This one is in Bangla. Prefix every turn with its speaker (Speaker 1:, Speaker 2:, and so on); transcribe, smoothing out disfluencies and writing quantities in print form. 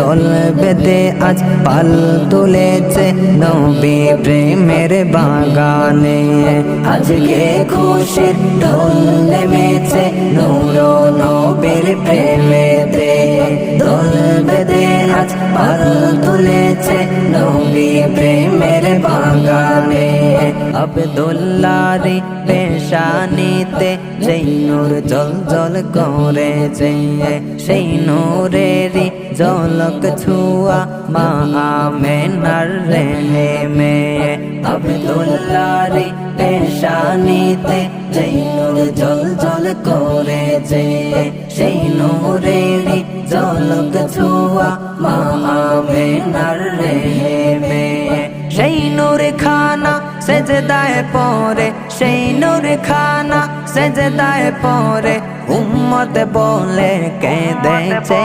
Speaker 1: দোল বেঁধে আজ পাল তুলেছে নবী প্রেমের বাগানে। আজকে খুশির ঢোল নেমেছে নূর নবীর প্রেমেতে। দোল বেঁধে আজ পাল তুলেছে নবী প্রেমের বাগানে। আব্দুল্লাহর পেশানিতে যেই নূর জ্বল করেছে, সেই নূরেরই ঝলক ছোঁয়া মা আমেনার রেহেমে। আব্দুল্লাহর পেশানিতে যেই নূর জ্বল করেছে, সেই নূরেরই ঝলক ছোঁয়া মা আমেনার রেহেমে। সেই নূর খানা সেজদায় পড়ে, সেই নূর খানা সেজদায় পড়ে উম্মত বলে কেঁদেছে।